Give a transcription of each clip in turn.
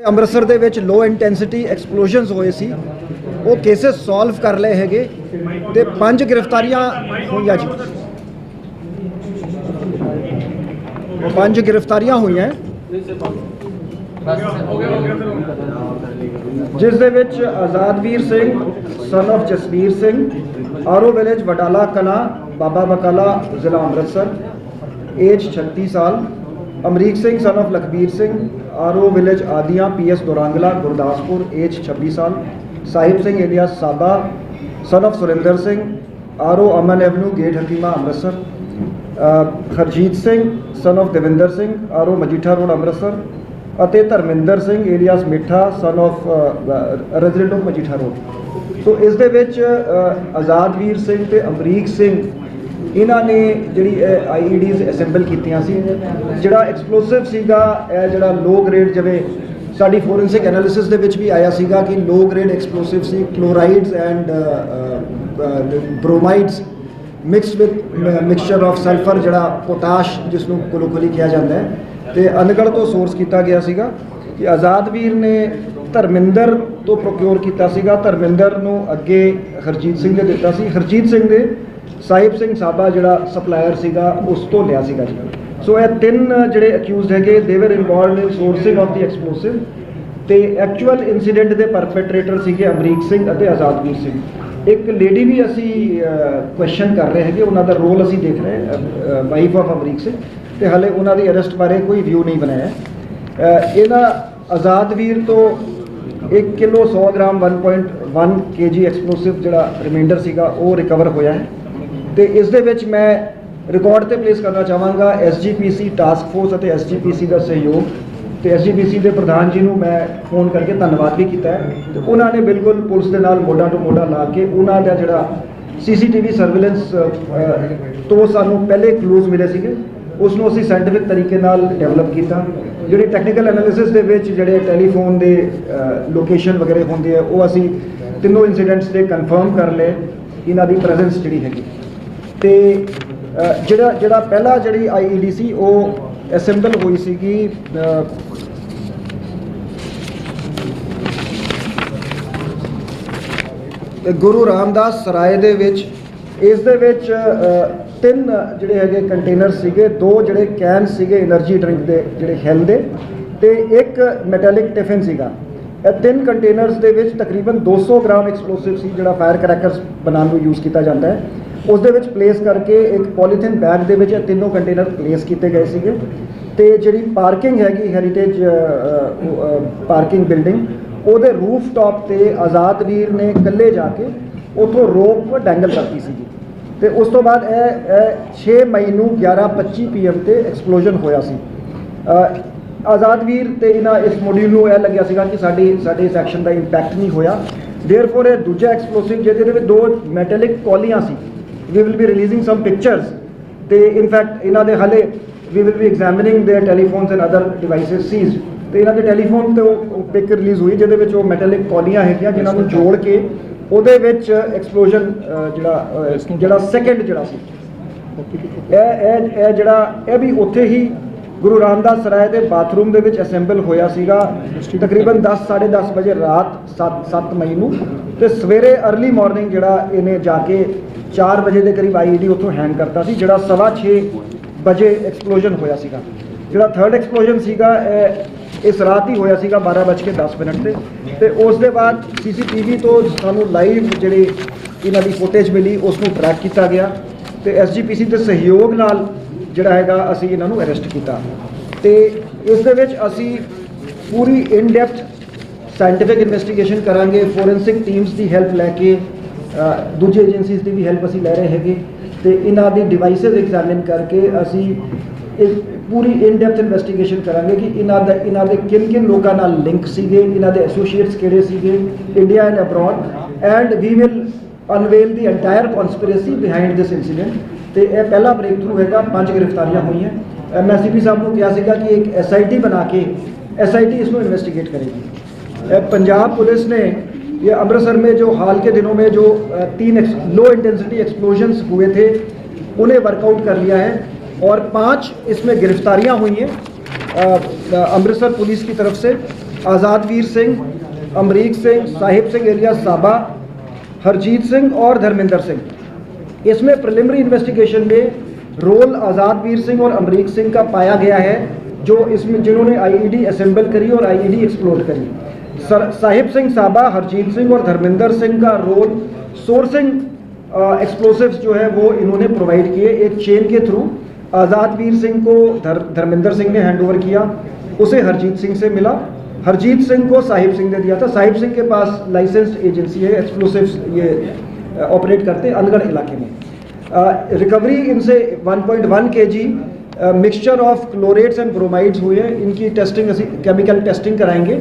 ਅੰਮ੍ਰਿਤਸਰ ਦੇ ਵਿੱਚ ਲੋ ਇੰਟੈਂਸਿਟੀ ਐਕਸਪਲੋਜ਼ਨਸ ਹੋਏ ਸੀ, ਉਹ ਕੇਸਿਸ ਸੋਲਵ ਕਰ ਲਏ ਹੈਗੇ ਤੇ 5 ਗ੍ਰਿਫਤਾਰੀਆਂ ਹੋਈਆਂ ਜੀ। 5 ਗ੍ਰਿਫਤਾਰੀਆਂ ਹੋਈਆਂ ਜਿਸ ਦੇ ਵਿੱਚ Azadvir Singh son of Jasvir Singh, RO village Wadala Kalan, Baba Bakala, ਜ਼ਿਲ੍ਹਾ ਅੰਮ੍ਰਿਤਸਰ, ਏਜ 36 ਸਾਲ। Amrik Singh son of Lakhbir Singh, RO village Adian, PS Durangla, Gurdaspur, age 26 ਸਾਲ। Sahib Singh alias Saba son of Surinder Singh, RO Aman avenue, gate Hakima, Amritsar. Harjit Singh son of Davinder Singh, RO Majitha road, Amritsar. ਅਤੇ Dharminder Singh alias Mittha son of resident of Majitha road. ਸੋ ਇਸ ਦੇ ਵਿੱਚ ਆਜ਼ਾਦਵੀਰ ਸਿੰਘ ਤੇ ਅਮਰੀਕ ਸਿੰਘ ਇਹਨਾਂ ਨੇ ਜਿਹੜੀ ਆਈਈਡੀਜ਼ ਅਸੈਂਬਲ ਕੀਤੀਆਂ ਸੀ। ਜਿਹੜਾ ਐਕਸਪਲੋਸਿਵ ਸੀਗਾ, ਇਹ ਜਿਹੜਾ ਲੋ ਗ੍ਰੇਡ, ਜਿਵੇਂ ਸਾਡੀ ਫੋਰੈਂਸਿਕ ਐਨਾਲਿਸਿਸ ਦੇ ਵਿੱਚ ਵੀ ਆਇਆ ਸੀਗਾ ਕਿ ਲੋ ਗ੍ਰੇਡ ਐਕਸਪਲੋਸਿਵ ਸੀ, chlorides and bromides mixed with mixture of sulphur, ਜਿਹੜਾ ਪੋਟਾਸ਼ ਜਿਸ ਨੂੰ ਕੋਲੋਕੋਲੀ ਕਿਹਾ ਜਾਂਦਾ ਹੈ, ਤੇ ਅਨਗੜ ਤੋਂ ਸੋਰਸ ਕੀਤਾ ਗਿਆ ਸੀਗਾ ਕਿ ਆਜ਼ਾਦਵੀਰ ਨੇ ਧਰਮਿੰਦਰ ਤੋਂ ਪ੍ਰੋਕਿਓਰ ਕੀਤਾ ਸੀਗਾ। ਧਰਮਿੰਦਰ ਨੂੰ ਅੱਗੇ ਹਰਜੀਤ ਸਿੰਘ ਨੇ ਦਿੱਤਾ ਸੀ, ਹਰਜੀਤ ਸਿੰਘ ਨੇ ਸਾਹਿਬ ਸਿੰਘ ਸਾਬਾ ਜਿਹੜਾ ਸਪਲਾਇਰ ਸੀਗਾ ਉਸ ਤੋਂ ਲਿਆ ਸੀਗਾ ਜੀ। ਸੋ ਇਹ 3 ਜਿਹੜੇ ਅਕਿਊਜ਼ਡ ਹੈਗੇ, ਦੇ ਵਰ involved in sourcing of the explosive, ਤੇ ਐਕਚੁਅਲ ਇਨਸੀਡੈਂਟ ਦੇ ਪਰਪੇਟਰੇਟਰ ਸੀਗੇ ਅਮਰੀਕ ਸਿੰਘ ਅਤੇ ਆਜ਼ਾਦਵੀਰ ਸਿੰਘ। ਇੱਕ ਲੇਡੀ ਵੀ ਅਸੀਂ ਕੁਐਸਚਨ ਕਰ ਰਹੇ ਹੈਗੇ, ਉਹਨਾਂ ਦਾ ਰੋਲ ਅਸੀਂ ਦੇਖ ਰਹੇ, ਵਾਈਫ ਆਫ ਅਮਰੀਕ ਸਿੰਘ, ਤੇ ਹਾਲੇ ਉਹਨਾਂ ਦੀ ਅਰੈਸਟ ਬਾਰੇ ਕੋਈ ਵਿਊ ਨਹੀਂ ਬਣਾਇਆ। ਇਹਨਾਂ ਆਜ਼ਾਦਵੀਰ ਤੋਂ 1 ਕਿਲੋ 100 ਗ੍ਰਾਮ 1.1 kg ਐਕਸਪਲੋਸਿਵ ਜਿਹੜਾ ਰਿਮਾਈਂਡਰ ਸੀਗਾ ਉਹ ਰਿਕਵਰ ਹੋਇਆ ਹੈ। ਤੇ ਇਸ ਦੇ ਵਿੱਚ ਮੈਂ ਰਿਕਾਰਡ ਤੇ ਪਲੇਸ ਕਰਨਾ ਚਾਹਾਂਗਾ ਐਸਜੀਪੀਸੀ ਟਾਸਕ ਫੋਰਸ ਅਤੇ ਐਸਜੀਪੀਸੀ ਦਾ ਸਹਿਯੋਗ, ਤੇ ਐਸਜੀਪੀਸੀ ਦੇ ਪ੍ਰਧਾਨ ਜੀ ਨੂੰ ਮੈਂ ਫੋਨ ਕਰਕੇ ਧੰਨਵਾਦ ਵੀ ਕੀਤਾ ਹੈ। ਤੇ ਉਹਨਾਂ ਨੇ ਬਿਲਕੁਲ ਪੁਲਿਸ ਦੇ ਨਾਲ ਮੋਢਾ ਟੂ ਮੋਢਾ ਲਾ ਕੇ ਉਹਨਾਂ ਦਾ ਜਿਹੜਾ ਸੀਸੀਟੀਵੀ ਸਰਵੇਲੈਂਸ ਤੋਂ ਸਾਨੂੰ ਪਹਿਲੇ ਕਲੂਜ਼ ਮਿਲੇ ਸੀਗੇ, ਉਸ ਨੂੰ ਅਸੀਂ ਸਾਇੰਟੀਫਿਕ ਤਰੀਕੇ ਨਾਲ ਡਿਵੈਲਪ ਕੀਤਾ। ਜਿਹੜੀ ਟੈਕਨੀਕਲ ਐਨਾਲਿਸਿਸ ਦੇ ਵਿੱਚ ਜਿਹੜੇ ਟੈਲੀਫੋਨ ਦੇ ਲੋਕੇਸ਼ਨ ਵਗੈਰਾ ਹੁੰਦੇ ਆ, ਉਹ ਅਸੀਂ ਤਿੰਨੋਂ ਇਨਸੀਡੈਂਟਸ ਦੇ ਕਨਫਰਮ ਕਰ ਲਏ ਇਹਨਾਂ ਦੀ ਪ੍ਰੈਜ਼ੈਂਸ ਜਿਹੜੀ ਹੈਗੀ। ਤੇ ਜਿਹੜਾ ਪਹਿਲਾ ਜਿਹੜੀ ਆਈਈਡੀ ਸੀ ਉਹ ਅਸੈਂਬਲ ਹੋਈ ਸੀਗੀ ਗੁਰੂ ਰਾਮਦਾਸ ਸਰਾਏ ਦੇ ਵਿੱਚ। ਇਸ ਦੇ ਵਿੱਚ 3 ਜਿਹੜੇ ਹੈਗੇ ਕੰਟੇਨਰ ਸੀਗੇ, 2 ਜਿਹੜੇ ਕੈਨ ਸੀਗੇ એનર્ਜੀ ਡਰਿੰਕ ਦੇ ਜਿਹੜੇ ਹੈਲ ਦੇ, ਤੇ 1 ਮੈਟੈਲਿਕ ਟਿਫਿਨ ਸੀਗਾ। ਇਹ 3 ਕੰਟੇਨਰਸ ਦੇ ਵਿੱਚ ਤਕਰੀਬਨ 200 ਗ੍ਰਾਮ ਐਕਸਪਲੋਸਿਵ ਸੀ, ਜਿਹੜਾ ਫਾਇਰ ਕਰੈਕਰਸ ਬਣਾਉਣ ਨੂੰ ਯੂਜ਼ ਕੀਤਾ ਜਾਂਦਾ ਹੈ। ਉਸ ਦੇ ਵਿੱਚ ਪਲੇਸ ਕਰਕੇ ਇੱਕ ਪੋਲੀਥੀਨ ਬੈਗ ਦੇ ਵਿੱਚ ਇਹ ਤਿੰਨੋਂ ਕੰਟੇਨਰ ਪਲੇਸ ਕੀਤੇ ਗਏ ਸੀਗੇ। ਤੇ ਜਿਹੜੀ ਪਾਰਕਿੰਗ ਹੈਗੀ ਹੈਰੀਟੇਜ ਪਾਰਕਿੰਗ ਬਿਲਡਿੰਗ, ਉਹਦੇ ਰੂਫ ਟਾਪ ਤੇ ਆਜ਼ਾਦਵੀਰ ਨੇ ਇਕੱਲੇ ਜਾ ਕੇ ਉੱਥੋਂ ਰੋਪ ਡੈਂਗਲ ਕਰਤੀ ਸੀਗੀ। ਤੇ ਉਸ ਤੋਂ ਬਾਅਦ ਇਹ 6 ਮਈ ਨੂੰ 11:25 PM ਤੇ ਐਕਸਪਲੋਜ਼ਨ ਹੋਇਆ ਸੀ। ਆਜ਼ਾਦਵੀਰ ਤੇ ਇਹਨਾਂ ਇਸ ਮੋਡਿਊਲ ਨੂੰ ਇਹ ਲੱਗਿਆ ਸੀਗਾ ਕਿ ਸਾਡੇ ਇਸ ਐਕਸ਼ਨ ਦਾ ਇੰਪੈਕਟ ਨਹੀਂ ਹੋਇਆ। ਦੇਅਰਫੋਰ ਇਹ ਦੂਜਾ ਐਕਸਪਲੋਸਿਵ ਜਿਹਦੇ ਵਿੱਚ 2 ਮੈਟੈਲਿਕ ਕੌਲੀਆਂ ਸੀ, we will be releasing some pictures, ਤੇ in fact ਇਹਨਾਂ ਦੇ ਹਾਲੇ we will be examining their telephones and other devices seized, ਤੇ ਇਹਨਾਂ ਦੇ ਟੈਲੀਫੋਨ ਤੇ ਉਹ ਪਿਕ ਰਿਲੀਜ਼ ਹੋਈ ਜਿਹਦੇ ਵਿੱਚ ਉਹ ਮੈਟੈਲਿਕ ਕੌਲੀਆਂ ਹੈਗੀਆਂ ਜਿਨ੍ਹਾਂ ਨੂੰ ਜੋੜ ਕੇ ਉਹਦੇ ਵਿੱਚ ਐਕਸਪਲੋਜ਼ਨ ਜਿਹੜਾ ਸੈਕਿੰਡ ਜਿਹੜਾ ਸੀ ਇਹ ਜਿਹੜਾ ਇਹ ਵੀ ਉੱਥੇ ਹੀ ਗੁਰੂ ਰਾਮਦਾਸ ਸਰਾਏ ਦੇ ਬਾਥਰੂਮ ਦੇ ਵਿੱਚ ਅਸੈਂਬਲ ਹੋਇਆ ਸੀਗਾ ਤਕਰੀਬਨ 10-10:30 ਵਜੇ ਰਾਤ 7 ਮਈ ਨੂੰ। ਤੇ ਸਵੇਰੇ ਅਰਲੀ ਮਾਰਨਿੰਗ ਜਿਹੜਾ ਇਹਨੇ ਜਾ ਕੇ 4 ਵਜੇ ਦੇ ਕਰੀਬ ਆਈਈਡੀ ਉੱਥੋਂ ਹੈਂਗ ਕਰਤਾ ਸੀ, ਜਿਹੜਾ 6:15 ਵਜੇ ਐਕਸਪਲੋਜ਼ਨ ਹੋਇਆ ਸੀਗਾ। ਜਿਹੜਾ ਥਰਡ ਐਕਸਪਲੋਜ਼ਨ ਸੀਗਾ ਇਸ ਰਾਤ ਹੀ ਹੋਇਆ ਸੀਗਾ 12:10 ਤੇ ਉਸ ਦੇ ਬਾਅਦ ਸੀਸੀਟੀਵੀ ਤੋਂ ਸਾਨੂੰ ਲਾਈਵ ਜਿਹੜੇ ਇਹਨਾਂ ਦੀ ਫੁਟੇਜ ਮਿਲੀ ਉਸ ਨੂੰ ਟਰੈਕ ਕੀਤਾ ਗਿਆ, ਤੇ ਐਸਜੀਪੀਸੀ ਦੇ ਸਹਿਯੋਗ ਨਾਲ ਜਿਹੜਾ ਹੈਗਾ ਅਸੀਂ ਇਹਨਾਂ ਨੂੰ ਅਰੈਸਟ ਕੀਤਾ। ਤੇ ਇਸ ਦੇ ਵਿੱਚ ਅਸੀਂ ਪੂਰੀ ਇਨ ਡੈਪਥ ਸਾਇੰਟੀਫਿਕ ਇਨਵੈਸਟੀਗੇਸ਼ਨ ਕਰਾਂਗੇ, ਫੋਰੈਂਸਿਕ ਟੀਮਸ ਦੀ ਹੈਲਪ ਲੈ ਕੇ, ਦੂਜੀ ਏਜੰਸੀਜ਼ ਦੀ ਵੀ ਹੈਲਪ ਅਸੀਂ ਲੈ ਰਹੇ ਹੈਗੇ, ਤੇ ਇਹਨਾਂ ਦੀ ਡਿਵਾਈਸਿਸ ਐਗਜ਼ਾਮਿਨ ਕਰਕੇ ਅਸੀਂ ਇੱਕ ਪੂਰੀ ਇਨ ਡੈਪਥ ਇਨਵੈਸਟੀਗੇਸ਼ਨ ਕਰਾਂਗੇ ਕਿ ਇਹਨਾਂ ਦੇ ਕਿਨ ਲੋਕਾਂ ਨਾਲ ਲਿੰਕ ਸੀਗੇ, ਇਹਨਾਂ ਦੇ ਐਸੋਸੀਏਟਸ ਕਿਹੜੇ ਸੀਗੇ India and abroad, and we will unveil the entire conspiracy behind this incident. ਤੇ ਇਹ ਪਹਿਲਾ ਬ੍ਰੇਕ ਥਰੂ ਹੈਗਾ, 5 ਗ੍ਰਿਫਤਾਰੀਆਂ ਹੋਈਆਂ। ਮੈਂ ਸੀਪੀ ਸਾਹਿਬ ਨੂੰ ਕਿਹਾ ਸੀਗਾ ਕਿ ਇੱਕ SIT ਬਣਾ ਕੇ SIT इसको इन्वेस्टिगेट करेगी। पंजाब पुलिस ने ये अमृतसर में जो हाल के दिनों में जो 3 लो इंटेंसिटी एक्सप्लोजन्स हुए थे उन्हें वर्कआउट कर लिया है और 5 इसमें गिरफ्तारियां हुई हैं अमृतसर पुलिस की तरफ से। आज़ादवीर सिंह, अमरीक सिंह, साहिब सिंह एलियास साबा, हरजीत सिंह और धर्मिंदर सिंह। इसमें प्रिलिमिनरी इन्वेस्टिगेशन में रोल आज़ादवीर सिंह और अमरीक सिंह का पाया गया है, जो इसमें जिन्होंने आईईडी असेंबल करी और आईईडी एक्सप्लोड करी। साहिब सिंह साबा, हरजीत सिंह और धर्मिंदर सिंह का रोल सोर्सिंग एक्सप्लोसिव्स जो है वो इन्होंने प्रोवाइड किए एक चेन के थ्रू। आज़ादवीर सिंह को धर्मिंदर सिंह ने हैंडओवर किया, उसे हरजीत सिंह से मिला, हरजीत सिंह को साहिब सिंह ने दिया था। साहिब सिंह के पास लाइसेंस्ड एजेंसी है, एक्सप्लोसिव्स ये ऑपरेट करते हैं अनगढ़ इलाके में। रिकवरी इनसे 1.1 kg mixture of chlorates and bromides हुए हैं। इनकी टेस्टिंग असी केमिकल टेस्टिंग कराएंगे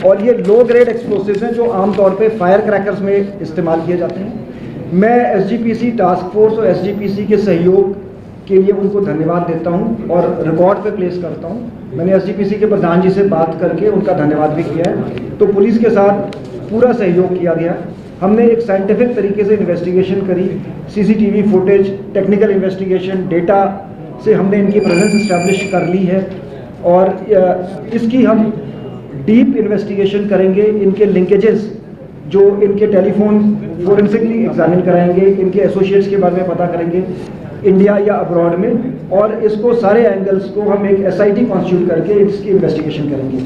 और ये लो ग्रेड एक्सप्लोसिव्स हैं जो आमतौर पे फायर क्रैकर्स में इस्तेमाल किए जाते हैं। मैं एसजीपीसी टास्क फोर्स और एसजीपीसी के सहयोग के लिए उनको धन्यवाद देता हूं और रिकॉर्ड पे प्लेस करता हूं। मैंने एसजीपीसी के प्रधान जी से बात करके उनका धन्यवाद भी किया है। तो पुलिस के साथ पूरा सहयोग किया गया। हमने एक साइंटिफिक तरीके से इन्वेस्टिगेशन करी, CCTV footage, technical investigation, data से हमने इनकी प्रेजेंस इस्टेब्लिश कर ली है और इसकी हम डीप इन्वेस्टिगेशन करेंगे। इनके लिंकेजेस जो इनके टेलीफोन फोरेंसिकली एग्जामिन कराएंगे, इनके एसोसिएट्स के बारे में पता करेंगे इंडिया या अब्रॉड में, और इसको सारे एंगल्स को हम एक एसआईटी कॉन्स्टिट्यूट करके इसकी इन्वेस्टिगेशन करेंगे।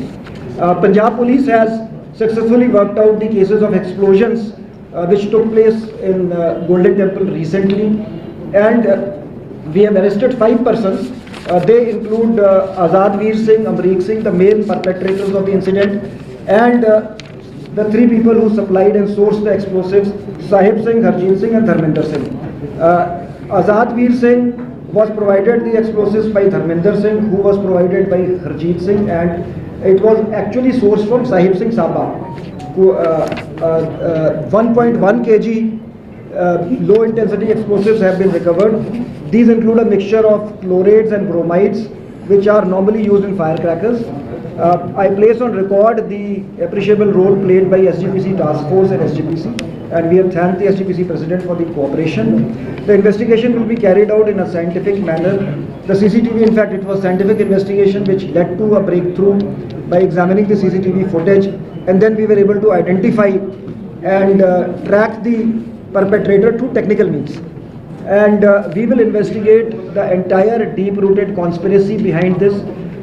Punjab police has successfully worked out the cases of explosions which took place in Golden Temple recently, and we have arrested 5 persons. They include Azadveer Singh, Amreek Singh, the main perpetrators of the incident, and the 3 people who supplied and sourced the explosives, Sahib Singh, Harjeet Singh and Dharminder Singh. Azadveer Singh was provided the explosives by Dharminder Singh, who was provided by Harjeet Singh, and it was actually sourced from Sahib Singh Sabha. 1.1 kg low intensity explosives have been recovered. These include a mixture of chlorides and bromides which are normally used in firecrackers. I place on record the appreciable role played by SGPC task force and SGPC, and we have thanked the SGPC president for the cooperation. The investigation will be carried out in a scientific manner. The CCTV, in fact, it was scientific investigation which led to a breakthrough by examining the CCTV footage, and then we were able to identify and track the perpetrator through technical means. And we will investigate the entire deep-rooted conspiracy behind this,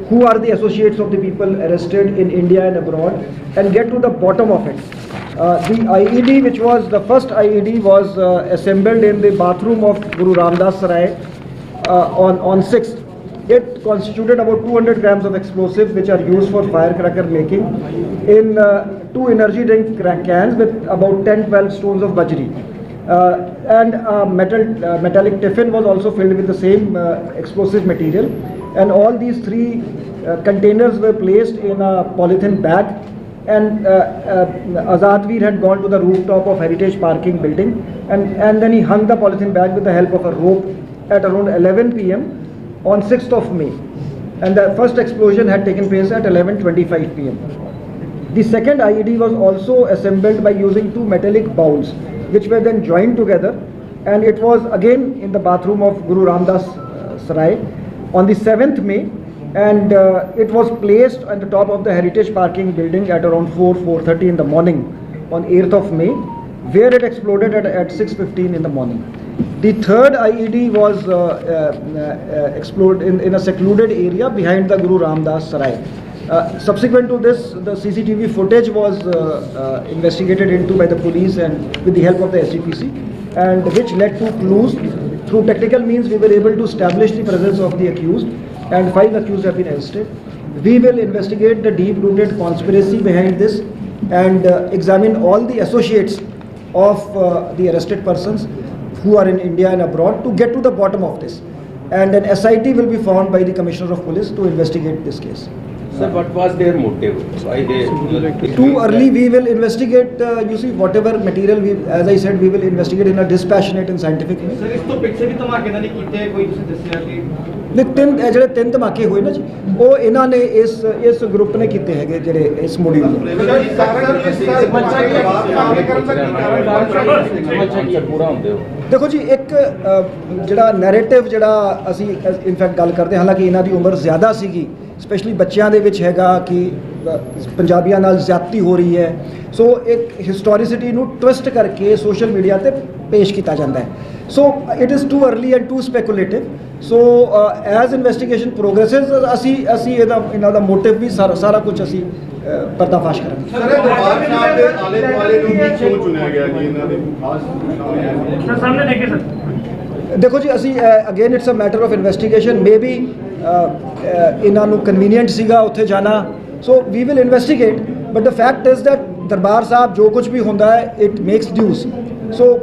who are the associates of the people arrested in India and abroad, and get to the bottom of it. The IED, which was the first IED, was assembled in the bathroom of Guru Ramdas Sarai on 6th. It constituted about 200 grams of explosives which are used for firecracker making in 2 energy drink cans with about 10-12 stones of bajri. And a metallic tiffin was also filled with the same explosive material, and all these 3 containers were placed in a polythene bag, and Azadveer had gone to the rooftop of Heritage Parking building, and then he hung the polythene bag with the help of a rope at around 11 PM on 6th of May, and the first explosion had taken place at 11:25 PM. The second IED was also assembled by using 2 metallic bowls which were then joined together, and it was again in the bathroom of Guru Ramdas Sarai on the 7th May, and it was placed at the top of the Heritage Parking building at around 4:30 in the morning on 8th of May, where it exploded at 6:15 in the morning. The third IED was exploded in a secluded area behind the Guru Ramdas Sarai. Subsequent to this, the CCTV footage was investigated into by the police and with the help of the SGPC, and which led to clues. Through technical means, we were able to establish the presence of the accused, and 5 accused have been arrested. We will investigate the deep-rooted conspiracy behind this and examine all the associates of the arrested persons who are in India and abroad to get to the bottom of this. And an SIT will be formed by the Commissioner of Police to investigate this case. Sir, what was their motive? Why they? Too early, we will investigate. You see, whatever material we, as I said, we will investigate in a dispassionate and scientific way. Sir इस तो पिछले भी धमाके नहीं कीते कोई तुसी दस्सिया कि ਨੇ ਜਿਹੜੇ 3 ਧਮਾਕੇ ਹੋਏ ਨਾ ਜੀ, ਉਹ ਇਹਨਾਂ ਨੇ ਇਸ ਗਰੁੱਪ ਨੇ ਕੀਤੇ ਹੈਗੇ ਜਿਹੜੇ ਇਸ ਮੋਡਿਊਲ ਦੇ। ਪੂਰਾ ਹੁੰਦੇ ਹੋ ਦੇਖੋ ਜੀ, ਇੱਕ ਜਿਹੜਾ ਨੈਰੇਟਿਵ ਜਿਹੜਾ ਅਸੀਂ ਇਨਫੈਕਟ ਗੱਲ ਕਰਦੇ, ਹਾਲਾਂਕਿ ਇਹਨਾਂ ਦੀ ਉਮਰ ਜ਼ਿਆਦਾ ਸੀਗੀ, ਸਪੈਸ਼ਲੀ ਬੱਚਿਆਂ ਦੇ ਵਿੱਚ ਹੈਗਾ ਕਿ ਪੰਜਾਬੀਆਂ ਨਾਲ ਜ਼ਿਆਦਤੀ ਹੋ ਰਹੀ ਹੈ। ਸੋ ਇੱਕ ਹਿਸਟੋਰੀਸਿਟੀ ਨੂੰ ਟਵਿਸਟ ਕਰਕੇ ਸੋਸ਼ਲ ਮੀਡੀਆ ਤੇ ਪੇਸ਼ ਕੀਤਾ ਜਾਂਦਾ ਹੈ। So it is too early and too speculative. So as investigation progresses ਅਸੀਂ ਇਹਨਾਂ ਦਾ ਮੋਟਿਵ ਵੀ ਸਾਰਾ ਕੁਝ ਅਸੀਂ ਪਰਦਾਫਾਸ਼ ਕਰਾਂਗੇ। ਸਰ ਦਰਬਾਰ ਸਾਹਿਬ ਦੇ ਆਲੇ ਦੁਆਲੇ ਨੂੰ ਵੀ ਕਿਉਂ ਚੁਣਿਆ ਗਿਆ ਜੀ? ਇਹਨਾਂ ਦੇ ਖਾਸ ਸਰ ਸਾਹਮਣੇ ਦੇਖੇ ਸਰ। ਦੇਖੋ ਜੀ, ਅਸੀਂ again it's a matter of investigation. Maybe ਇਹਨਾਂ ਨੂੰ ਕਨਵੀਨੀਐਂਟ ਸੀਗਾ ਉੱਥੇ ਜਾਣਾ। So we will investigate, but the fact is that Darbar Sahib ਜੋ ਕੁਝ ਵੀ ਹੁੰਦਾ ਹੈ ਇਟ ਮੇਕਸ ਡਿਊਜ਼। ਸੋ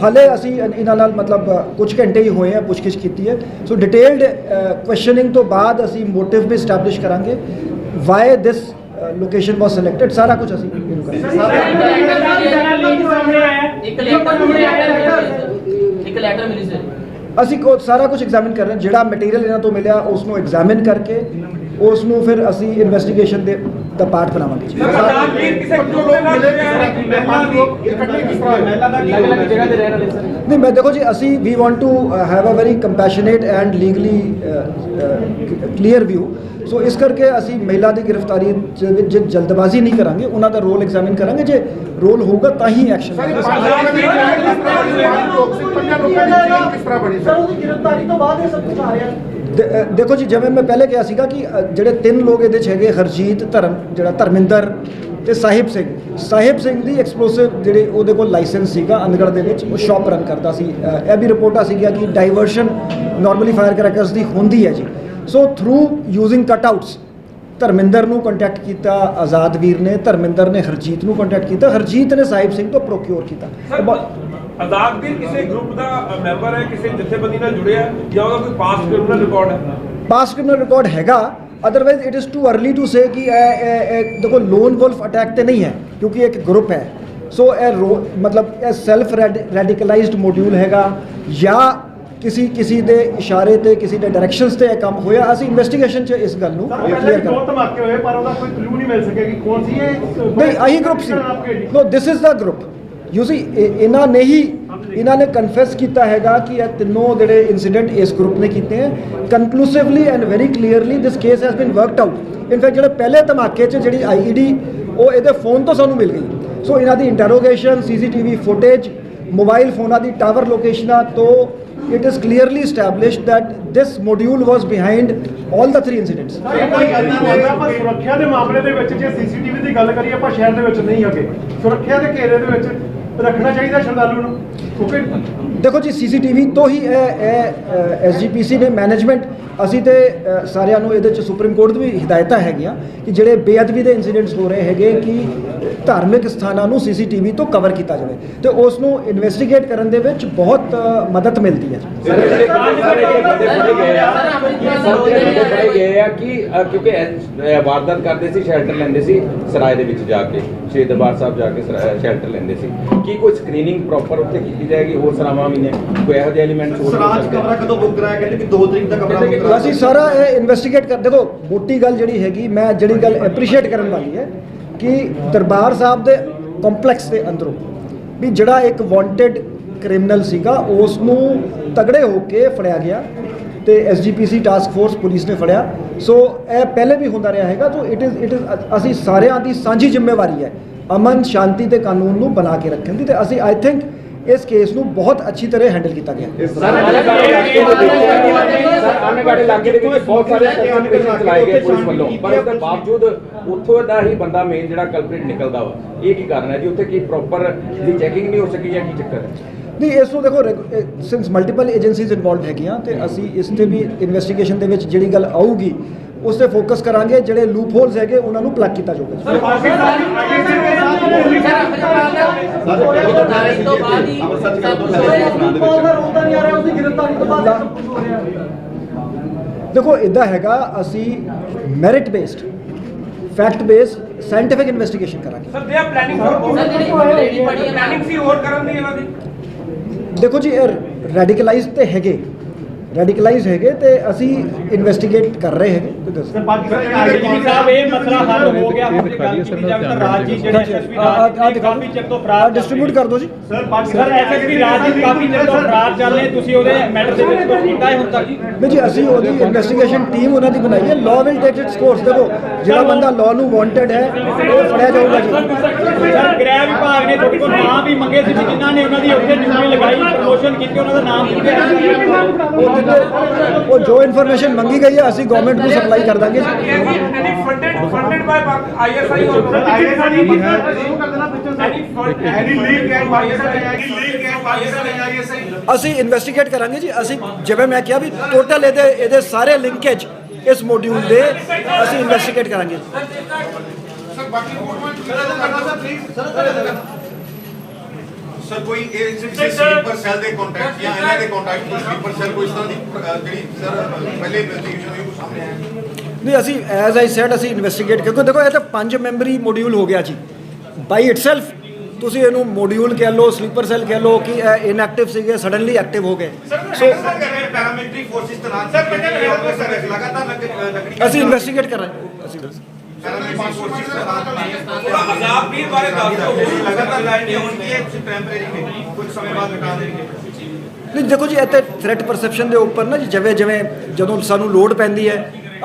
ਹਾਲੇ ਅਸੀਂ ਇਹਨਾਂ ਨਾਲ ਮਤਲਬ ਕੁਝ ਘੰਟੇ ਹੀ ਹੋਏ ਆ ਪੁੱਛਗਿੱਛ ਕੀਤੀ ਹੈ। ਸੋ ਡਿਟੇਲਡ ਕੁਐਸਚਨਿੰਗ ਤੋਂ ਬਾਅਦ ਅਸੀਂ ਮੋਟਿਵ ਵੀ ਸਟੈਬਲਿਸ਼ ਕਰਾਂਗੇ, ਵਾਈ ਦਿਸ ਲੋਕੇਸ਼ਨ ਵਾਸ ਸਿਲੈਕਟਡ, ਸਾਰਾ ਕੁਝ ਅਸੀਂ ਇਹਨੂੰ ਕਰਾਂਗੇ। ਇੱਕ ਲੈਟਰ ਮਿਲੀ ਸਰ। ਅਸੀਂ ਸਾਰਾ ਕੁਝ ਐਗਜ਼ਾਮਿਨ ਕਰ ਰਹੇ ਹਾਂ। ਜਿਹੜਾ ਮਟੀਰੀਅਲ ਇਹਨਾਂ ਤੋਂ ਮਿਲਿਆ ਉਸ ਨੂੰ ਐਗਜ਼ਾਮਿਨ ਕਰਕੇ ਉਸ ਨੂੰ ਫਿਰ ਅਸੀਂ ਇਨਵੈਸਟੀਗੇਸ਼ਨ ਦਾ ਪਾਰਟ ਬਣਾਵਾਂਗੇ ਜੀ। ਨਹੀਂ, ਮੈਂ ਦੇਖੋ ਜੀ, ਅਸੀਂ we want to have a very compassionate and legally clear view. So ਇਸ ਕਰਕੇ ਅਸੀਂ ਮਹਿਲਾ ਦੀ ਗ੍ਰਿਫਤਾਰੀ ਵਿੱਚ ਜਲਦਬਾਜ਼ੀ ਨਹੀਂ ਕਰਾਂਗੇ, ਉਹਨਾਂ ਦਾ ਰੋਲ ਐਗਜ਼ਾਮਿਨ ਕਰਾਂਗੇ। ਜੇ ਰੋਲ ਹੋਊਗਾ ਤਾਂ ਹੀ ਐਕਸ਼ਨ ਗ੍ਰਿਫਤਾਰੀ ਤੋਂ ਬਾਅਦ ਇਹ ਸਭ ਕੁਝ ਆ ਰਿਹਾ। ਦੇਖੋ ਜੀ, ਜਿਵੇਂ ਮੈਂ ਪਹਿਲੇ ਕਿਹਾ ਸੀਗਾ ਕਿ ਜਿਹੜੇ 3 ਲੋਕ ਇਹਦੇ 'ਚ ਹੈਗੇ, ਹਰਜੀਤ, ਧਰਮਿੰਦਰ ਤੇ ਸਾਹਿਬ ਸਿੰਘ ਦੀ ਐਕਸਪਲੋਸਿਵ ਜਿਹੜੇ ਉਹਦੇ ਕੋਲ ਲਾਇਸੈਂਸ ਸੀਗਾ ਅੰਦਗੜ ਦੇ ਵਿੱਚ, ਉਹ ਸ਼ਾਪ ਰਨ ਕਰਦਾ ਸੀ। ਇਹ ਵੀ ਰਿਪੋਰਟਾਂ ਸੀਗੀਆਂ ਕਿ ਡਾਈਵਰਸ਼ਨ ਨਾਰਮਲੀ ਫਾਇਰ ਕਰੈਕਰਸ ਦੀ ਹੁੰਦੀ ਹੈ ਜੀ। ਸੋ ਥਰੂ ਯੂਜ਼ਿੰਗ ਕਟਆਊਟਸ ਧਰਮਿੰਦਰ ਨੂੰ ਕੰਟੈਕਟ ਕੀਤਾ ਆਜ਼ਾਦ ਵੀਰ ਨੇ, ਧਰਮਿੰਦਰ ਨੇ ਹਰਜੀਤ ਨੂੰ ਕੰਟੈਕਟ ਕੀਤਾ, ਹਰਜੀਤ ਨੇ ਸਾਹਿਬ ਸਿੰਘ ਤੋਂ ਪ੍ਰੋਕਿਓਰ ਕੀਤਾ। ਆਜ਼ਾਦ ਵੀਰ ਕਿਸੇ ਗਰੁੱਪ ਦਾ ਮੈਂਬਰ ਹੈ, ਕਿਸੇ ਜਥੇਬੰਦੀ ਨਾਲ ਜੁੜਿਆ ਜਾਂ ਉਹਦਾ ਕੋਈ ਪਾਸਟ ਕ੍ਰਿਮੀਨਲ ਰਿਕਾਰਡ ਹੈ? ਪਾਸਟ ਕ੍ਰਿਮੀਨਲ ਰਿਕਾਰਡ ਹੈਗਾ, otherwise it is too early to say ਕਿ ਇਹ ਦੇਖੋ ਲੋਨ ਵੁਲਫ ਅਟੈਕ ਤੇ ਨਹੀਂ ਹੈ, ਕਿਉਂਕਿ ਇੱਕ ਗਰੁੱਪ ਹੈ। ਸੋ ਇਹ ਮਤਲਬ ਇਹ ਸੈਲਫ ਰੈਡੀਕਲਾਈਜ਼ਡ ਮੋਡਿਊਲ ਹੈਗਾ, ਜਾਂ ਕਿਸੇ ਦੇ ਇਸ਼ਾਰੇ ਤੇ, ਕਿਸੇ ਦੇ ਡਾਇਰੈਕਸ਼ਨਸ ਤੇ ਇਹ ਕੰਮ ਹੋਇਆ। ਅਸੀਂ ਇਨਵੈਸਟੀਗੇਸ਼ਨ 'ਚ ਇਸ ਗੱਲ ਨੂੰ ਕਲੀਅਰ ਦੋ ਧਮਾਕੇ ਹੋਏ ਪਰ ਉਹਦਾ ਕੋਈ ਕਲੂ ਨਹੀਂ ਮਿਲ ਸਕਿਆ ਕਿ ਕੌਣ ਸੀ ਇਹ। ਨਹੀਂ, ਆਹੀ ਗਰੁੱਪ ਸੀ। No, this is the group. You see, ਇਹਨਾਂ ਨੇ ਕਨਫੈਸ ਕੀਤਾ ਹੈਗਾ ਕਿ ਇਹ ਤਿੰਨੋਂ ਜਿਹੜੇ ਇਨਸੀਡੈਂਟ ਇਸ ਗਰੁੱਪ ਨੇ ਕੀਤੇ ਹੈ। Conclusively and very clearly this case has been worked out. In fact ਜਿਹੜੇ ਪਹਿਲੇ ਧਮਾਕੇ 'ਚ ਜਿਹੜੀ IED ਉਹ ਇਹਦੇ ਫੋਨ ਤੋਂ ਸਾਨੂੰ ਮਿਲ ਗਈ। ਸੋ ਇਹਨਾਂ ਦੀ ਇੰਟਰੋਗੇਸ਼ਨ, CCTV ਫੁਟੇਜ, ਮੋਬਾਈਲ ਫੋਨਾਂ ਦੀ ਟਾਵਰ ਲੋਕੇਸ਼ਨਾਂ ਤੋਂ it is clearly established that this module was behind all the 3 incidents। ਪਰ ਸੁਰੱਖਿਆ ਦੇ ਮਾਮਲੇ ਦੇ ਵਿੱਚ ਜੇ CCTV ਦੀ ਗੱਲ ਕਰੀਏ, ਆਪਾਂ ਸ਼ਹਿਰ ਦੇ ਵਿੱਚ ਨਹੀਂ ਹੈਗੇ, ਸੁਰੱਖਿਆ ਦੇ ਘੇਰੇ ਦੇ ਵਿੱਚ ਰੱਖਣਾ ਚਾਹੀਦਾ ਸ਼ਰਧਾਲੂ ਨੂੰ, ਕਿਉਂਕਿ ਦੇਖੋ ਜੀ, CCTV ਤੋਂ ਹੀ ਇਹ SGPC ਨੇ ਮੈਨੇਜਮੈਂਟ, ਅਸੀਂ ਤੇ ਸਾਰਿਆਂ ਨੂੰ ਇਹਦੇ 'ਚ ਸੁਪਰੀਮ ਕੋਰਟ ਦੀ ਵੀ ਹਦਾਇਤਾਂ ਹੈਗੀਆਂ ਕਿ ਜਿਹੜੇ ਬੇਅਦਬੀ ਦੇ ਇਨਸੀਡੈਂਟਸ ਹੋ ਰਹੇ ਹੈਗੇ ਕਿ ਧਾਰਮਿਕ ਸਥਾਨਾਂ ਨੂੰ CCTV ਤੋਂ ਕਵਰ ਕੀਤਾ ਜਾਵੇ ਤੇ ਉਸ ਨੂੰ ਇਨਵੈਸਟੀਗੇਟ ਕਰਨ ਦੇ ਵਿੱਚ ਬਹੁਤ ਮਦਦ ਮਿਲਦੀ ਹੈ। ਕਿਉਂਕਿ ਵਾਰਦਾਤ ਕਰਦੇ ਸੀ, ਸ਼ੈਲਟਰ ਲੈਂਦੇ ਸੀ ਸਰਾਏ ਦੇ ਵਿੱਚ ਜਾ ਕੇ, ਸ਼੍ਰੀ ਦਰਬਾਰ ਸਾਹਿਬ ਜਾ ਕੇ ਸ਼ੈਲਟਰ ਲੈਂਦੇ ਸੀ। ਕੀ ਕੋਈ ਸਕਰੀਨਿੰਗ ਪ੍ਰੋਪਰ ਉੱਥੇ ਕੀਤੀ ਜਾਏਗੀ? ਹੋਰ ਸਰਾਵਾਂ ਵੀ ਨੇ, ਕੋਈ ਇਹੋ ਜਿਹੇ ਐਲੀਮੈਂਟਸ ਹੋਰ? ਸਰਾਜ ਕਮਰਾ ਕਦੋਂ ਬੁੱਕ ਕਰਾਇਆ? ਕਹਿੰਦੇ ਕਿ 2 ਤਰੀਕ ਦਾ ਕਮਰਾ ਬੁੱਕ ਕਰਾਇਆ। ਅਸੀਂ ਸਾਰਾ ਇਹ ਇਨਵੈਸਟੀਗੇਟ ਕਰ, ਦੇਖੋ ਮੋਟੀ ਗੱਲ ਜਿਹੜੀ ਹੈਗੀ, ਮੈਂ ਜਿਹੜੀ ਗੱਲ ਐਪਰੀਸ਼ੀਏਟ ਕਰਨ ਵਾਲੀ ਹੈ ਕਿ ਦਰਬਾਰ ਸਾਹਿਬ ਦੇ ਕੰਪਲੈਕਸ ਦੇ ਅੰਦਰੋਂ ਵੀ ਜਿਹੜਾ ਇੱਕ ਵਾਂਟਡ ਕ੍ਰਿਮੀਨਲ ਸੀਗਾ ਉਸ ਨੂੰ ਤਗੜੇ ਹੋ ਕੇ ਫੜਿਆ ਗਿਆ ਤੇ SGPC ਟਾਸਕ ਫੋਰਸ ਪੁਲਿਸ ਨੇ ਫੜਿਆ। ਸੋ ਇਹ ਪਹਿਲੇ ਵੀ ਹੁੰਦਾ ਰਿਹਾ ਹੈਗਾ। ਸੋ ਇਟ ਇਜ਼ ਅਸੀਂ ਸਾਰਿਆਂ ਦੀ ਸਾਂਝੀ ਜ਼ਿੰਮੇਵਾਰੀ ਹੈ ਅਮਨ, ਸ਼ਾਂਤੀ ਤੇ ਕਾਨੂੰਨ ਨੂੰ ਬਣਾ ਕੇ ਰੱਖਣ ਦੀ, ਤੇ ਅਸੀਂ ਆਈ ਥਿੰਕ ਇਸ ਕੇਸ ਨੂੰ ਬਹੁਤ ਅੱਛੀ ਤਰ੍ਹਾਂ ਹੈਂਡਲ ਕੀਤਾ ਗਿਆ। ਆਨੇਗਾੜੇ ਇਲਾਕੇ ਦੇ ਵਿੱਚ ਬਹੁਤ ਸਾਰੇ ਆਪਰੇਸ਼ਨ ਚਲਾਏ ਗਏ ਪੁਲਿਸ ਵੱਲੋਂ, ਪਰ ਉਸ ਦੇ ਬਾਵਜੂਦ ਉੱਥੋਂ ਦਾ ਹੀ ਬੰਦਾ ਮੇਨ ਜਿਹੜਾ ਕਲਪ੍ਰਿਟ ਨਿਕਲਦਾ ਵਾ। ਇਹ ਕੀ ਕਾਰਨ ਹੈ ਜੀ? ਉੱਥੇ ਕੀ ਪ੍ਰੋਪਰ ਦੀ ਚੈਕਿੰਗ ਨਹੀਂ ਹੋ ਸਕੀ ਜਾਂ ਕੀ ਚੱਕਰ ਹੈ? ਨਹੀਂ, ਇਸ ਨੂੰ ਦੇਖੋ, ਸਿੰਸ ਮਲਟੀਪਲ ਏਜੰਸੀਜ਼ ਇਨਵੋਲਵ ਹੈਗੀਆਂ ਤੇ ਅਸੀਂ ਇਸ ਤੇ ਵੀ ਇਨਵੈਸਟੀਗੇਸ਼ਨ ਦੇ ਵਿੱਚ ਜਿਹੜੀ ਗੱਲ ਆਊਗੀ ਉਸ ਤੇ ਫੋਕਸ ਕਰਾਂਗੇ। ਜਿਹੜੇ ਲੂਪ ਹੋਲਸ ਹੈਗੇ ਉਹਨਾਂ ਨੂੰ ਪਲੱਗ ਕੀਤਾ ਜਾਊਗਾ। ਦੇਖੋ ਇਦਾਂ ਹੈਗਾ, ਅਸੀਂ merit based, fact based scientific investigation ਕਰਾਂਗੇ। ਸਰ ਦੇ ਪਲੈਨਿੰਗ ਸੀ ਹੋਰ ਕਰਨ ਦੀ ਇਹਨਾਂ ਦੀ। ਦੇਖੋ ਜੀ, ਇਹ ਰੈਡੀਕਲਾਈਜ਼ ਤੇ ਹੈਗੇ, ਰੈਡੀਕਲਾਈਜ਼ ਹੈਗੇ ਤੇ ਅਸੀਂ ਇਨਵੈਸਟੀਗੇਟ ਕਰ ਰਹੇ ਹੈਗੇ ਤੇ ਦੱਸੋ ਆਈਜੀਪੀ ਸਾਹਿਬ ਇਹ ਮਸਲਾ ਹੱਲ ਹੋ ਗਿਆ ਹੁਣ ਗੱਲ ਕੀਤੀ ਜਾਵੇ ਤਾਂ ਰਾਜਜੀਤ ਜਿਹੜੇ ਐਸਐਸਪੀ ਰਾਜਜੀਤ ਕਾਫੀ ਚਿਰ ਤੋਂ ਫਰਾਰ ਡਿਸਟ੍ਰੀਬਿਊਟ ਕਰ ਦਿਓ ਜੀ ਸਰ ਐਸਐਸਪੀ ਰਾਜਜੀਤ ਕਾਫੀ ਚਿਰ ਤੋਂ ਫਰਾਰ ਚੱਲ ਰਹੇ ਤੁਸੀਂ ਉਹਦੇ ਮੈਟਰ ਦੇ ਵਿੱਚ ਕੁਝ ਕੀਤਾ ਹੈ ਹੁਣ ਤੱਕ ਨਹੀਂ ਜੀ ਅਸੀਂ ਉਹਦੀ ਇਨਵੈਸਟੀਗੇਸ਼ਨ ਟੀਮ ਉਹਨਾਂ ਦੀ ਬਣਾਈ ਹੈ law will take it's course ਦੇਖੋ ਜਿਹੜਾ ਬੰਦਾ ਲਾਅ ਨੂੰ ਵਾਂਟਡ ਹੈ ਉਹ ਫੜਿਆ ਜਾਊਗਾ ਜੀ ਸਰ ਗ੍ਰਹਿ ਵਿਭਾਗ ਨੇ ਤੁਹਾਡੇ ਕੋਲ ਨਾਮ ਵੀ ਮੰਗੇ ਸੀ ਜਿਨ੍ਹਾਂ ਨੇ ਉਹਨਾਂ ਦੀ ਉੱਥੇ ਡਿਊਟੀ ਲਗਾਈ ਪ੍ਰਮੋਸ਼ਨ ਕੀਤੀ ਉਹਨਾਂ ਦਾ ਨਾਮ ਲਿਖਿਆ ਉਹ ਜੋ ਇਨਫੋਰਮੇਸ਼ਨ ਮੰਗੀ ਗਈ ਹੈ ਅਸੀਂ ਗਵਰਨਮੈਂਟ ਨੂੰ ਸਪਲਾਈ ਕਰ ਦਾਂਗੇ ਜੀ any funded by ISI or ਅਸੀਂ ਇਨਵੈਸਟੀਗੇਟ ਕਰਾਂਗੇ ਜੀ ਅਸੀਂ ਜਿਵੇਂ ਮੈਂ ਕਿਹਾ ਵੀ ਟੋਟਲ ਇਹਦੇ ਸਾਰੇ ਲਿੰਕੇਜ ਇਸ ਮੋਡਿਊਲ ਦੇ ਅਸੀਂ ਇਨਵੈਸਟੀਗੇਟ ਕਰਾਂਗੇ ਸਰ ਕੋਈ ਇਹ ਸਲੀਪਰ ਸੈੱਲ ਦੇ ਕੰਟੈਕਟ ਜਾਂ ਇਹਨਾਂ ਦੇ ਕੰਟੈਕਟ ਕੋਈ ਸਲੀਪਰ ਸੈੱਲ ਕੋਈ ਇਸ ਤਰ੍ਹਾਂ ਦੀ ਜਿਹੜੀ ਸਰ ਪਹਿਲੇ ਇਨਵੈਸਟੀਗੇਸ਼ਨ ਹੋਈ ਉਹ ਸਾਹਮਣੇ ਆਇਆ ਨਹੀਂ ਅਸੀਂ ਐਜ਼ ਆਈ ਸੈਡ ਅਸੀਂ ਇਨਵੈਸਟੀਗੇਟ ਕਿਉਂਕਿ ਦੇਖੋ ਇਹ ਤਾਂ 5 ਮੈਂਬਰੀ ਮੋਡਿਊਲ ਹੋ ਗਿਆ ਜੀ ਬਾਈ ਇਟਸੈਲਫ ਤੁਸੀਂ ਇਹਨੂੰ ਮੋਡਿਊਲ ਕਹਿ ਲਓ ਸਲੀਪਰ ਸੈੱਲ ਕਹਿ ਲਓ ਕਿ ਇਹ ਇਨਐਕਟਿਵ ਸੀਗੇ ਸਡਨਲੀ ਐਕਟਿਵ ਹੋ ਗਏ ਪੈਰਾਮਿਲਟਰੀ ਫੋਰਸਿਸ ਤਨਾਤ ਲਗਾਤਾਰ ਅਸੀਂ ਇਨਵੈਸਟੀਗੇਟ ਕਰ ਰਹੇ ਹਾਂ ਅਸੀਂ ਪੈਰਾਮਿਲਟਰੀ ਫੋਰਸਿਸ ਤਨਾਤ ਆਜ਼ਾਦਵੀਰ ਬਾਰੇ ਦੱਸ ਦਿਓ ਲਗਾਤਾਰ ਲਾਈਨ ਨਹੀਂ ਹੋਣੀ ਹੈ ਤੁਸੀਂ ਟੈਂਪਰੇਰੀ ਨੇ ਕੁਝ ਸਮੇਂ ਬਾਅਦ ਹਟਾ ਦੇਣਗੇ ਨਹੀਂ ਦੇਖੋ ਜੀ ਇੱਥੇ ਥ੍ਰੈਟ ਪਰਸੈਪਸ਼ਨ ਦੇ ਉੱਪਰ ਨਾ ਜਿਵੇਂ ਜਿਵੇਂ ਜਦੋਂ ਸਾਨੂੰ ਲੋਡ ਪੈਂਦੀ ਹੈ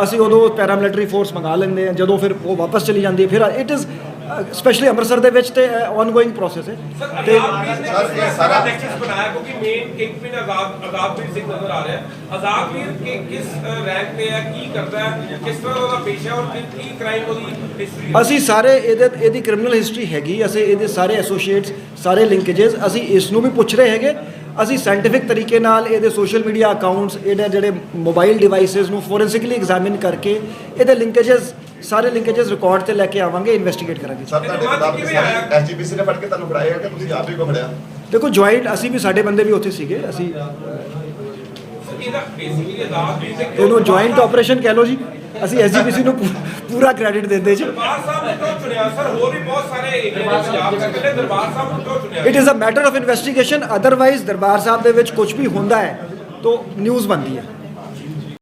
ਅਸੀਂ ਉਦੋਂ ਪੈਰਾਮਿਲਟਰੀ ਫੋਰਸ ਮੰਗਾ ਲੈਂਦੇ ਹਾਂ ਜਦੋਂ ਫਿਰ ਉਹ ਵਾਪਸ ਚਲੀ ਜਾਂਦੀ ਹੈ ਫਿਰ ਇਟ ਇਜ਼ ਸਪੈਸ਼ਲੀ ਅੰਮ੍ਰਿਤਸਰ ਦੇ ਵਿੱਚ ਤੇ ਆਨਗੋਇੰਗ ਪ੍ਰੋਸੈਸ ਹੈ ਤੇ ਸਾਰਾ ਨੈਕਸਸ ਬਣਾਇਆ ਕਿਉਂਕਿ ਮੇਨ ਕਿੰਗਪਿਨ ਆਜ਼ਾਦਵੀਰ ਸਿੰਘ ਨਜ਼ਰ ਆ ਰਿਹਾ ਹੈ ਆਜ਼ਾਦਵੀਰ ਕਿਸ ਰੈਂਕ ਤੇ ਹੈ ਕੀ ਕਰਦਾ ਹੈ ਕਿਸ ਤਰ੍ਹਾਂ ਉਹਦਾ ਪੇਸ਼ਾ ਔਰ ਕੀ ਕ੍ਰਾਈਮ ਉਹਦੀ ਹਿਸਟਰੀ ਅਸੀਂ ਸਾਰੇ ਇਹਦੀ ਕ੍ਰਿਮੀਨਲ ਹਿਸਟਰੀ ਹੈਗੀ ਅਸੀਂ ਇਹਦੇ ਸਾਰੇ ਐਸੋਸੀਏਟਸ ਸਾਰੇ ਲਿੰਕੇजेस ਅਸੀਂ ਇਸ ਨੂੰ ਵੀ ਪੁੱਛ ਰਹੇ ਹੈਗੇ ਅਸੀਂ ਸਾਇੰਟੀਫਿਕ ਤਰੀਕੇ ਨਾਲ ਇਹਦੇ ਸੋਸ਼ਲ ਮੀਡੀਆ ਅਕਾਊਂਟਸ ਇਹਦੇ ਜਿਹੜੇ ਮੋਬਾਈਲ ਡਿਵਾਈਸਸ ਨੂੰ ਫੋਰੈਂਸਿਕਲੀ ਐਗਜ਼ਾਮਿਨ ਕਰਕੇ ਇਹਦੇ ਲਿੰਕੇजेस ਸਾਰੇ ਲਿੰਕੇजेस ਰਿਕਾਰਡ ਤੇ ਲੈ ਕੇ ਆਵਾਂਗੇ ਇਨਵੈਸਟੀਗੇਟ ਕਰਾਂਗੇ ਸਰ ਤੁਹਾਡੇ ਖਿਲਾਫ ਐਸਜੀਪੀਸੀ ਨੇ ਫੜ ਕੇ ਤੁਹਾਨੂੰ ਫੜਾਇਆ ਕਿ ਤੁਸੀਂ ਆਪ ਹੀ ਕੋ ਫੜਿਆ ਦੇਖੋ ਜੁਆਇੰਟ ਅਸੀਂ ਵੀ ਸਾਡੇ ਬੰਦੇ ਵੀ ਉੱਥੇ ਸੀਗੇ ਅਸੀਂ ਇਹਦਾ ਬੇਸਿਕਲੀ ਆਜ਼ਾਦਵੀਰ ਦੇ ਇਹਨੂੰ ਜੁਆਇੰਟ ਆਪਰੇਸ਼ਨ ਕਹਿ ਲਓ ਜੀ ਅਸੀਂ ਐਸਜੀਪੀਸੀ ਨੂੰ ਪੂਰਾ ਕ੍ਰੈਡਿਟ ਦਿੰਦੇ ਜੀ ਦਰਬਾਰ ਸਾਹਿਬ ਨੂੰ ਕਿਉਂ ਚੁਣਿਆ ਸਰ ਹੋਰ ਵੀ ਬਹੁਤ ਸਾਰੇ ਏਰੀਆ ਨੇ ਪੰਜਾਬ ਦੇ ਪਹਿਲੇ ਦਰਬਾਰ ਸਾਹਿਬ ਨੂੰ ਕਿਉਂ ਚੁਣਿਆ it is a matter of investigation otherwise Darbar Sahib ਦੇ ਵਿੱਚ ਕੁਝ ਵੀ ਹੁੰਦਾ ਹੈ ਤਾਂ ਨਿਊਜ਼ ਬਣਦੀ ਹੈ